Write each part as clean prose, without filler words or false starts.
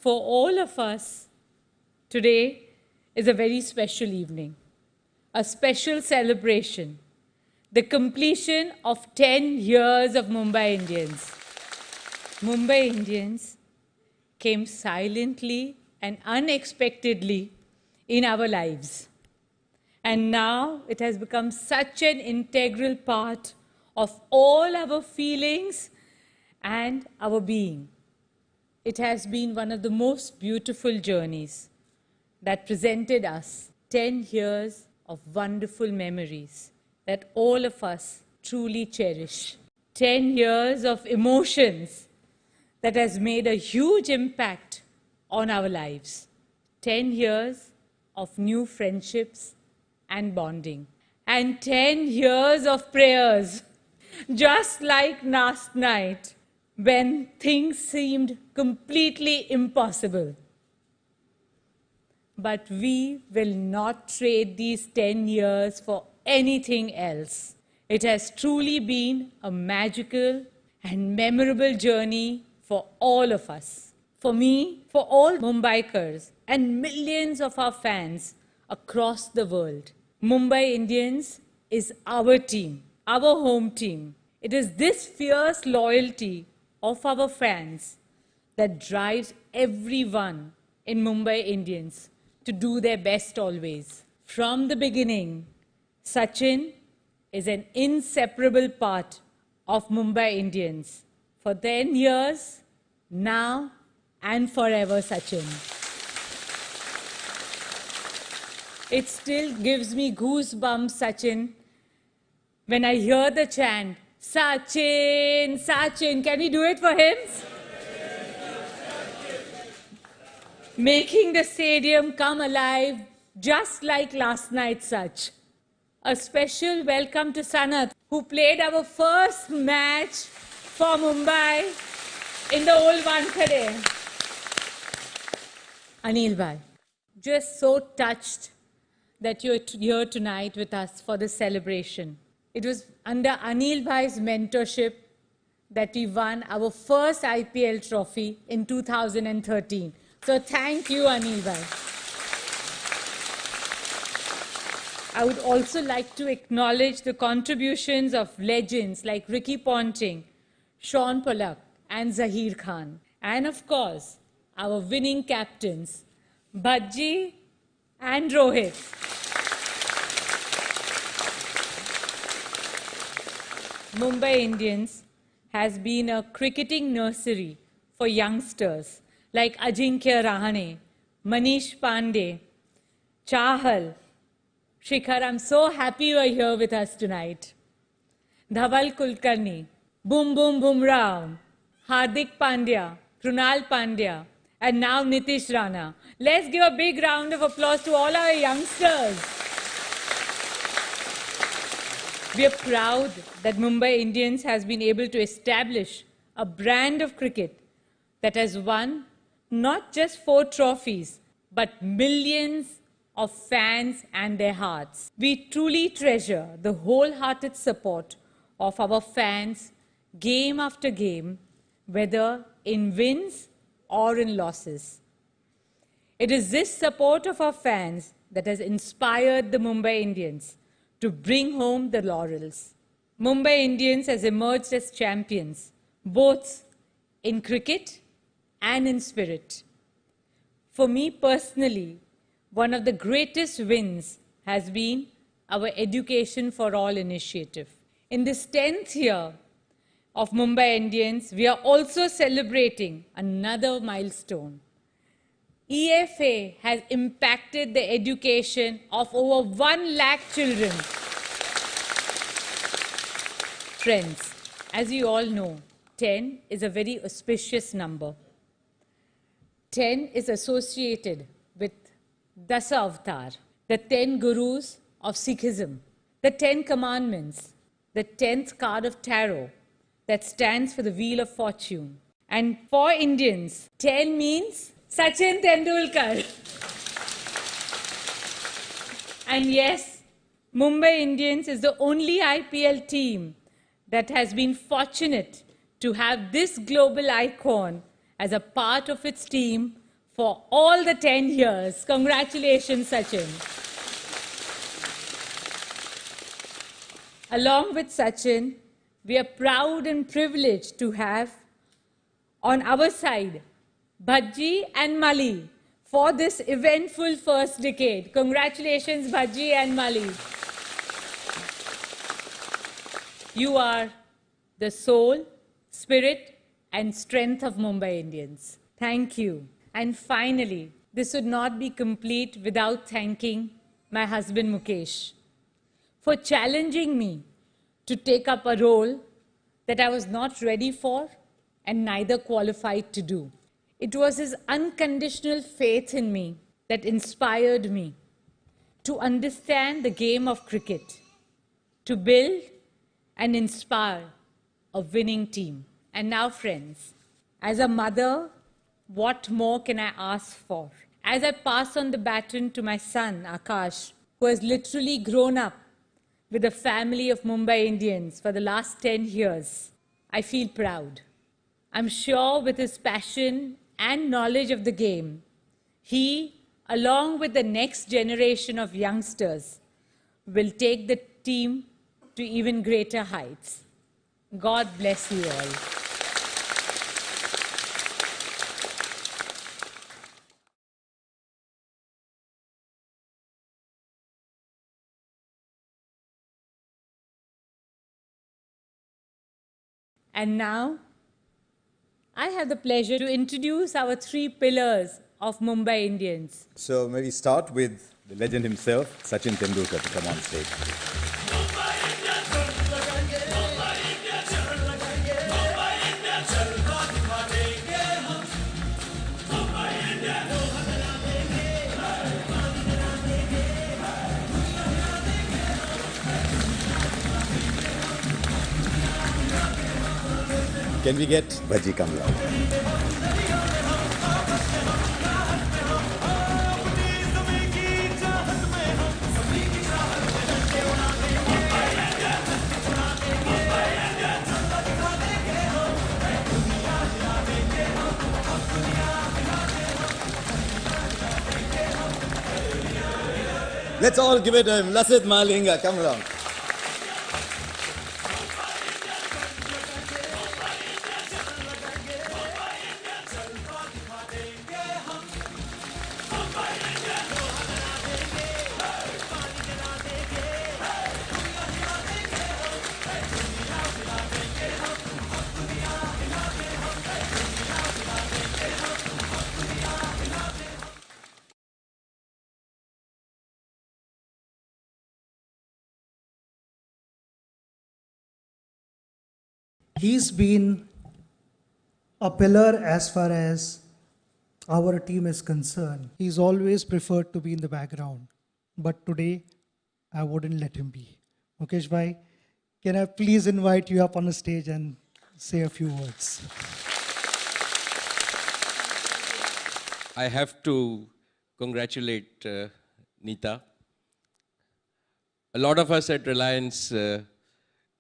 For all of us, today is a very special evening, a special celebration, the completion of 10 years of Mumbai Indians. Mumbai Indians came silently and unexpectedly in our lives. And now it has become such an integral part of all our feelings and our being. It has been one of the most beautiful journeys that presented us 10 years of wonderful memories that all of us truly cherish. 10 years of emotions that has made a huge impact on our lives. 10 years of new friendships and bonding. And 10 years of prayers, just like last night, when things seemed completely impossible. But we will not trade these 10 years for anything else. It has truly been a magical and memorable journey for all of us. For me, for all Mumbaikars and millions of our fans across the world. Mumbai Indians is our team, our home team. It is this fierce loyalty of our fans that drives everyone in Mumbai Indians to do their best always. From the beginning, Sachin is an inseparable part of Mumbai Indians. For 10 years, now and forever, Sachin. It still gives me goosebumps, Sachin, when I hear the chant, Sachin, Sachin. Can we do it for him? Making the stadium come alive just like last night, Sach. A special welcome to Sanat, who played our first match for Mumbai in the old Wankhede. Anil Bhai, just so touched that you're here tonight with us for this celebration. It was under Anil Bhai's mentorship that we won our first IPL trophy in 2013. So thank you, Anil Bhai. I would also like to acknowledge the contributions of legends like Ricky Ponting, Sean Pollock, and Zahir Khan. And of course, our winning captains, Bhaji and Rohit. Mumbai Indians has been a cricketing nursery for youngsters like Ajinkya Rahane, Manish Pandey, Chahal. Shikhar, I'm so happy you are here with us tonight. Dhaval Kulkarni, Boom Boom Bumrao, Hardik Pandya, Krunal Pandya, and now Nitish Rana. Let's give a big round of applause to all our youngsters. We are proud that Mumbai Indians has been able to establish a brand of cricket that has won not just 4 trophies, but millions of fans and their hearts. We truly treasure the wholehearted support of our fans game after game, whether in wins or in losses. It is this support of our fans that has inspired the Mumbai Indians to bring home the laurels. Mumbai Indians has emerged as champions, both in cricket and in spirit. For me personally, one of the greatest wins has been our Education for All initiative. In this 10th year of Mumbai Indians, we are also celebrating another milestone. EFA has impacted the education of over 1 lakh children. Friends, as you all know, 10 is a very auspicious number. 10 is associated with Dasa Avatar, the 10 Gurus of Sikhism, the 10 Commandments, the 10th card of tarot that stands for the Wheel of Fortune. And for Indians, 10 means Sachin Tendulakar. And yes, Mumbai Indians is the only IPL team that has been fortunate to have this global icon as a part of its team for all the 10 years. Congratulations, Sachin. Along with Sachin, we are proud and privileged to have on our side Bhajji and Mali for this eventful first decade. Congratulations, Bhajji and Mali. You are the soul, spirit, and strength of Mumbai Indians. Thank you. And finally, this would not be complete without thanking my husband Mukesh for challenging me to take up a role that I was not ready for and neither qualified to do. It was his unconditional faith in me that inspired me to understand the game of cricket, to build and inspire a winning team. And now, friends, as a mother, what more can I ask for? As I pass on the baton to my son, Akash, who has literally grown up with a family of Mumbai Indians for the last 10 years, I feel proud. I'm sure with his passion and knowledge of the game, he, along with the next generation of youngsters, will take the team to even greater heights. God bless you all. And now, I have the pleasure to introduce our three pillars of Mumbai Indians. So maybe start with the legend himself, Sachin Tendulkar, to come on stage. Can we get Bhaji come along? Let's all give it a Lasit Malinga. Come along. He's been a pillar as far as our team is concerned. He's always preferred to be in the background. But today, I wouldn't let him be. Mukesh bhai, can I please invite you up on the stage and say a few words? I have to congratulate Neeta. A lot of us at Reliance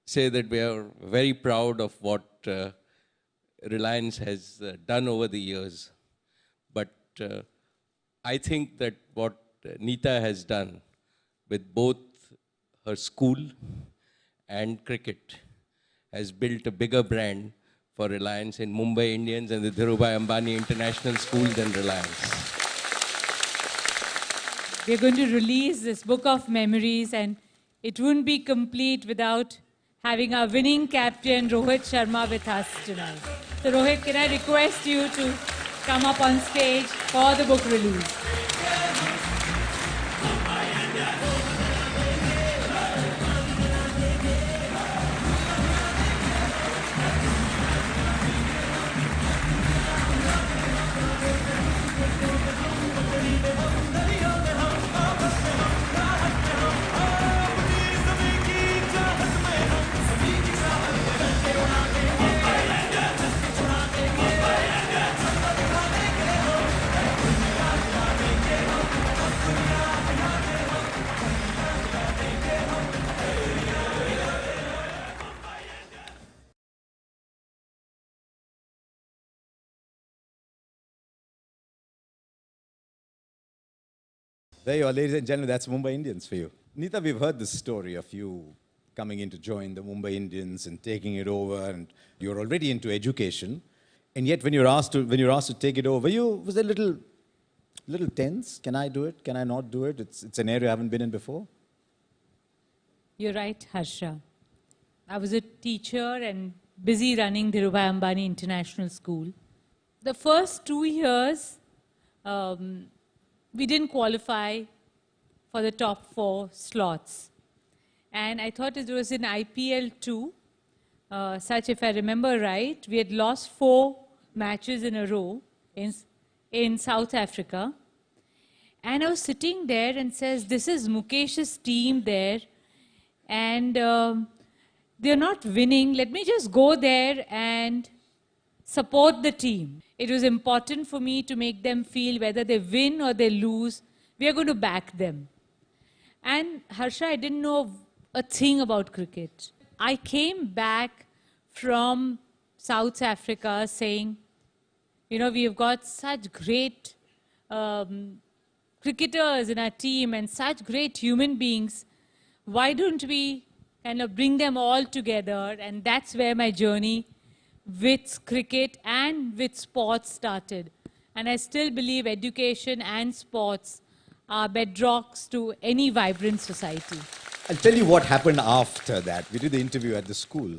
say that we are very proud of what Reliance has done over the years. But I think that what Neeta has done with both her school and cricket has built a bigger brand for Reliance in Mumbai Indians and the Dhirubhai Ambani International School than Reliance. We're going to release this book of memories, and it wouldn't be complete without having our winning captain Rohit Sharma with us tonight. So Rohit, can I request you to come up on stage for the book release? There you are, ladies and gentlemen, that's Mumbai Indians for you. Neeta, we've heard this story of you coming in to join the Mumbai Indians and taking it over, and you're already into education. And yet when you're asked to take it over, was a little tense. Can I do it? Can I not do it? It's an area I haven't been in before. You're right, Harsha. I was a teacher and busy running Dhirubhai Ambani International School. The first 2 years, we didn't qualify for the top 4 slots. And I thought it was in IPL too. Such, if I remember right, we had lost 4 matches in a row in South Africa. And I was sitting there and says, this is Mukesh's team there. And they're not winning. Let me just go there and support the team. It was important for me to make them feel whether they win or they lose, we are going to back them. And Harsha, I didn't know a thing about cricket. I came back from South Africa saying, you know, we've got such great cricketers in our team and such great human beings. Why don't we kind of bring them all together? And that's where my journey with cricket and with sports started. And I still believe education and sports are bedrocks to any vibrant society. I'll tell you what happened after that. We did the interview at the school.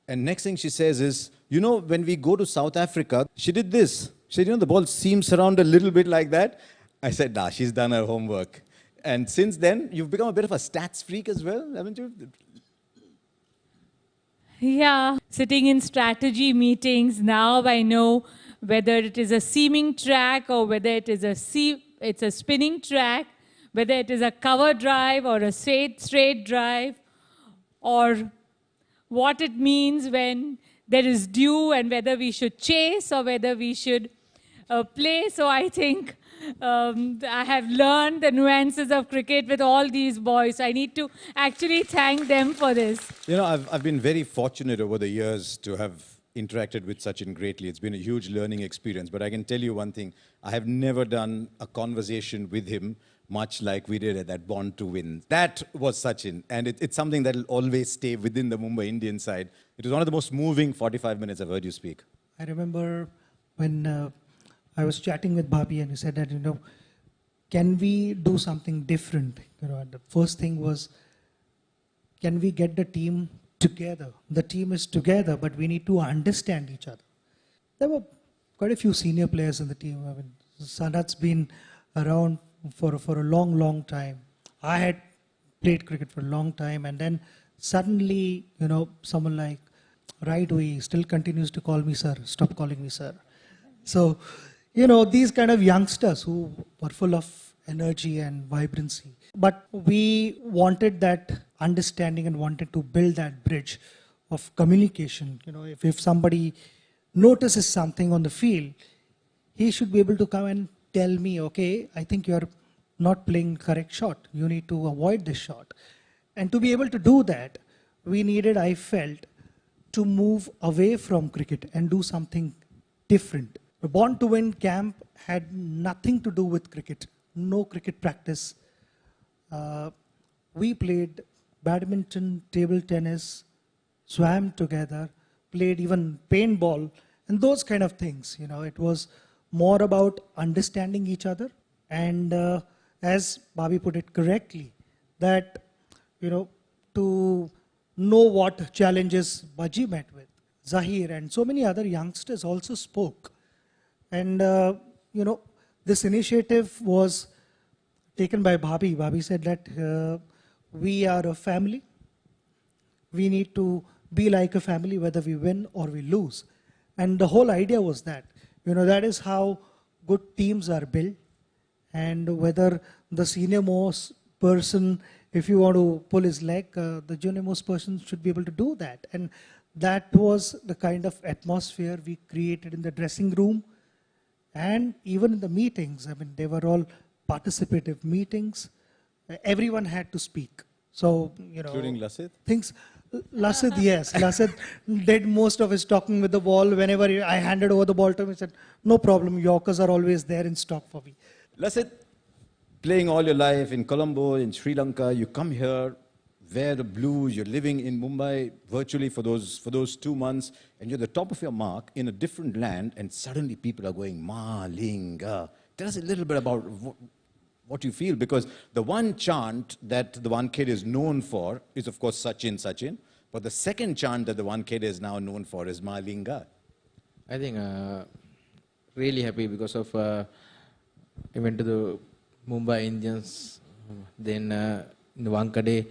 And next thing she says is, you know, when we go to South Africa, she did this. She said, you know, the ball seems around a little bit like that. I said, nah, she's done her homework. And since then, you've become a bit of a stats freak as well, haven't you? Yeah, sitting in strategy meetings, now I know whether it is a seaming track or whether it is it's a spinning track, whether it is a cover drive or a straight drive, or what it means when there is dew and whether we should chase or whether we should play. So I think I have learned the nuances of cricket with all these boys. I need to actually thank them for this. You know, I've been very fortunate over the years to have interacted with Sachin greatly. It's been a huge learning experience. But I can tell you one thing. I have never done a conversation with him much like we did at that Born to Win. That was Sachin. And it's something that will always stay within the Mumbai Indian side. It was one of the most moving 45 minutes I've heard you speak. I remember when I was chatting with Bhabhi and he said that, you know, can we do something different? You know, and the first thing was, can we get the team together? The team is together, but we need to understand each other. There were quite a few senior players in the team. I mean, Sanat's been around for a long, long time. I had played cricket for a long time, and then suddenly, you know, someone like right away still continues to call me sir. Stop calling me sir. So, you know, these kind of youngsters who were full of energy and vibrancy. But we wanted that understanding and wanted to build that bridge of communication. You know, if somebody notices something on the field, he should be able to come and tell me, okay, I think you're not playing correct shot. You need to avoid this shot. And to be able to do that, we needed, I felt, to move away from cricket and do something different. The Born to Win camp had nothing to do with cricket, no cricket practice. We played badminton, table tennis, swam together, played even paintball, and those kind of things. You know, it was more about understanding each other. And as Bhabhi put it correctly, that, you know, to know what challenges Baji met with, Zahir and so many other youngsters also spoke. And, you know, this initiative was taken by Bhabhi. Bhabhi said that we are a family. We need to be like a family, whether we win or we lose. And the whole idea was that, you know, that is how good teams are built. And whether the senior most person, if you want to pull his leg, the junior most person should be able to do that. And that was the kind of atmosphere we created in the dressing room. And even in the meetings, I mean, they were all participative meetings. Everyone had to speak. So, you know. Including Lasit? Things, Lasit, yes. Lasit did most of his talking with the ball. Whenever I handed over the ball to him, he said, no problem, Yorkers are always there in stock for me. Lasit, playing all your life in Colombo, in Sri Lanka, you come here, wear the blues, you're living in Mumbai virtually for those 2 months, and you're at the top of your mark in a different land, and suddenly people are going, Malinga. Tell us a little bit about what you feel, because the one chant that the one kid is known for is, of course, Sachin, Sachin, but the second chant that the one kid is now known for is Malinga. I think really happy because of I went to the Mumbai Indians. Then in the Wankhede,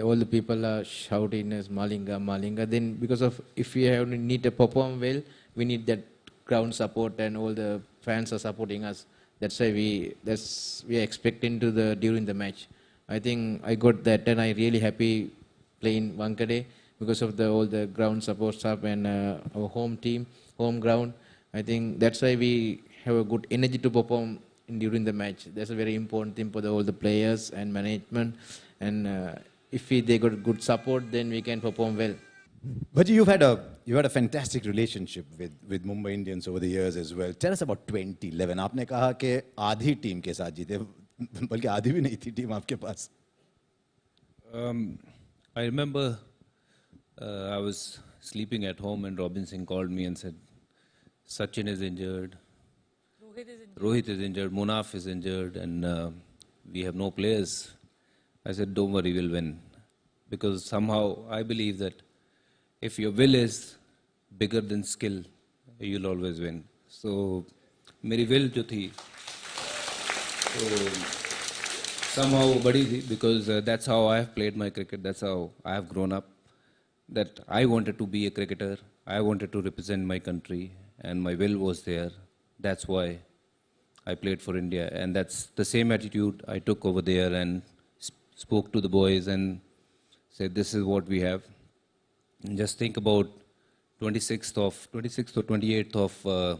all the people are shouting as Malinga, Malinga. Then because of if we need to perform well, we need that ground support and all the fans are supporting us. That's why we are expecting during the match. I think I got that, and I really happy playing Wankhede because of all the ground support stuff and our home team, home ground. I think that's why we have a good energy to perform during the match. That's a very important thing for all the players and management. And if they got good support, then we can perform well. But you've had a fantastic relationship with Mumbai Indians over the years as well. Tell us about 2011. आपने कहा कि आधी team के साथ जीते, बल्कि आधी भी नहीं थी टीम आपके पास. I remember I was sleeping at home and Robin Singh called me and said, Sachin is injured, Rohit is injured, Munaf is injured, and we have no players. I said, don't worry, we'll win. Because somehow I believe that if your will is bigger than skill, you'll always win. So, मेरी will जो थी, somehow बड़ी थी, because that's how I have played my cricket, that's how I have grown up. That I wanted to be a cricketer, I wanted to represent my country, and my will was there. That's why I played for India, and that's the same attitude I took over there and spoke to the boys and said, this is what we have. And just think about 26th or 28th of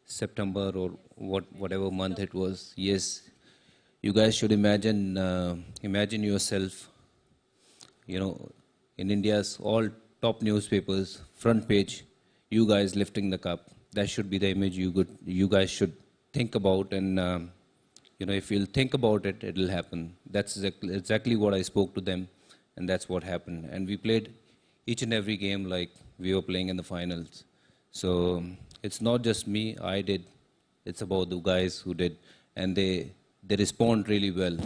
September or whatever month it was. Yes, you guys should imagine yourself, in India's all top newspapers, front page, you guys lifting the cup. That should be the image you guys should think about, and if you'll think about it, it'll happen. That's exactly what I spoke to them, and that's what happened. And we played each and every game like we were playing in the finals. So it's not just me, I did. It's about the guys who did, and they respond really well.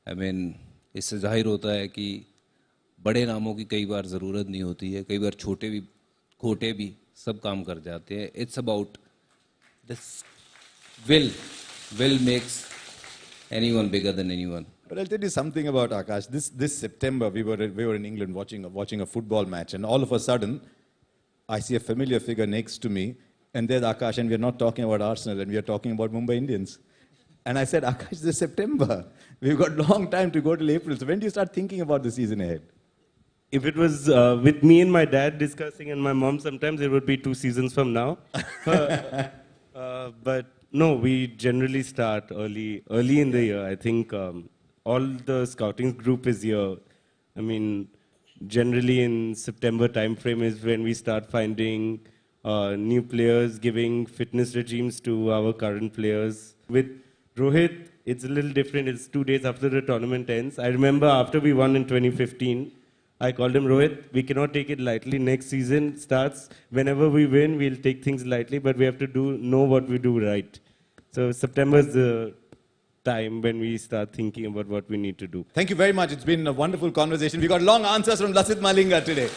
I mean, इससे जाहिर होता है कि बड़े नामों की कई बार ज़रूरत नहीं होती है, कई बार छोटे भी सब काम कर जाते हैं. It's about this will makes anyone bigger than anyone. But I'll tell you something about Akash. This September, we were in England watching a football match, and all of a sudden, I see a familiar figure next to me, and there's Akash, and we're not talking about Arsenal, and we are talking about Mumbai Indians. And I said, Akash, this September. We've got long time to go till April. So when do you start thinking about the season ahead? If it was with me and my dad discussing and my mom, sometimes it would be 2 seasons from now. But no, we generally start early in the year. I think all the scouting group is here. I mean, generally in September time frame is when we start finding new players, giving fitness regimes to our current players. With Rohit, it's a little different. It's 2 days after the tournament ends. I remember after we won in 2015, I called him, Rohit, we cannot take it lightly. Next season starts. Whenever we win, we'll take things lightly, but we have to know what we do right. So September is the time when we start thinking about what we need to do. Thank you very much. It's been a wonderful conversation. We got long answers from Lasith Malinga today.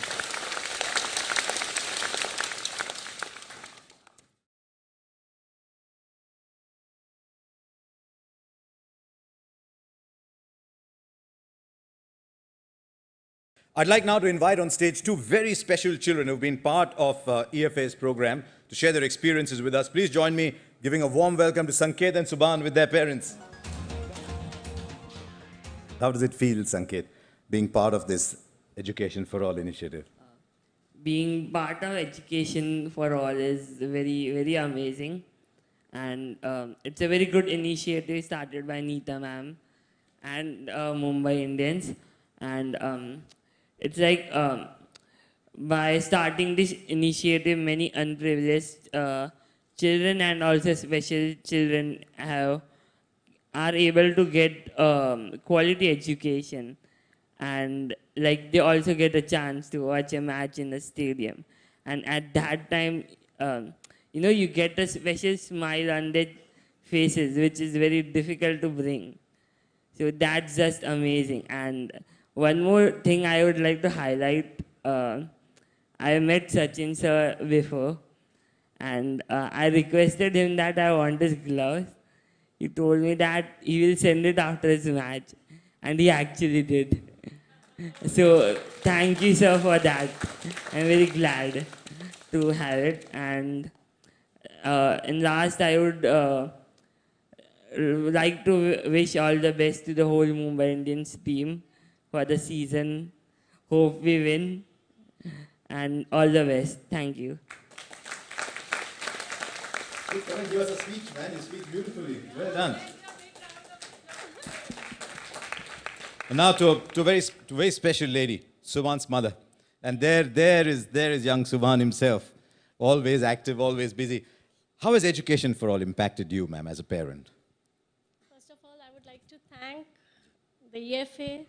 I'd like now to invite on stage 2 very special children who've been part of EFA's program to share their experiences with us. Please join me giving a warm welcome to Sanket and Subhan with their parents. How does it feel, Sanket, being part of this Education for All initiative? Being part of Education for All is very, very amazing. And it's a very good initiative started by Neeta ma'am and Mumbai Indians. And it's like by starting this initiative, many unprivileged children and also special children have are able to get quality education, and like they also get a chance to watch a match in the stadium. And at that time, you get a special smile on their faces, which is very difficult to bring. So that's just amazing. And one more thing I would like to highlight, I met Sachin sir before, and I requested him that I want his gloves. He told me that he will send it after his match, and he actually did. So thank you, sir, for that. I'm very glad to have it. And last, I would like to wish all the best to the whole Mumbai Indians team for the season. Hope we win, and all the best. Thank you. Come and give us a speech, man. You speak beautifully. Well done. And now to a very special lady, Subhan's mother. And there is young Subhan himself. Always active, always busy. How has education for all impacted you, ma'am, as a parent? First of all, I would like to thank the EFA,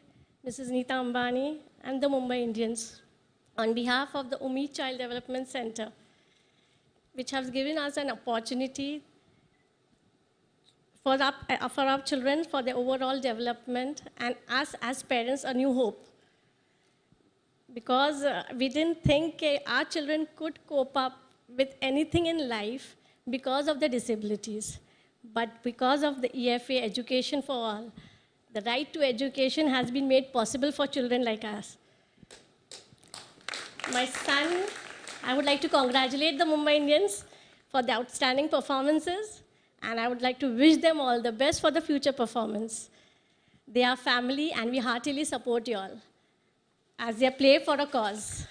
Mrs. Neeta Ambani, and the Mumbai Indians on behalf of the Umid Child Development Center, which has given us an opportunity for our children, for their overall development, and us as parents a new hope. Because we didn't think our children could cope up with anything in life because of their disabilities. But because of the EFA, Education for All, the right to education has been made possible for children like us. My son, I would like to congratulate the Mumbai Indians for the outstanding performances, and I would like to wish them all the best for the future performance. They are family, and we heartily support you all as they play for a cause.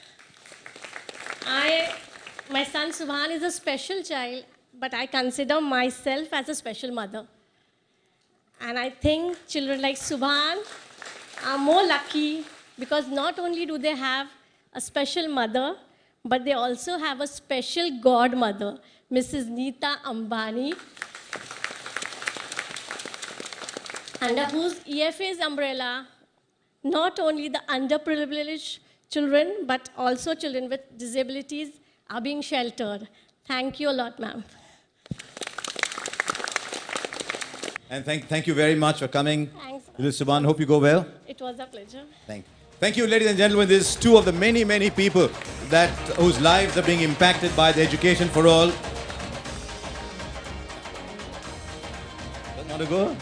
My son Subhan is a special child, but I consider myself as a special mother. And I think children like Subhan are more lucky because not only do they have a special mother, but they also have a special godmother, Mrs. Neeta Ambani, under whose EFA's umbrella, not only the underprivileged children, but also children with disabilities are being sheltered. Thank you a lot, ma'am. And thank you very much for coming. Thanks. Subhan, hope you go well. It was a pleasure. Thank you, ladies and gentlemen. This is two of the many, many people whose lives are being impacted by the Education for All. Don't want to go?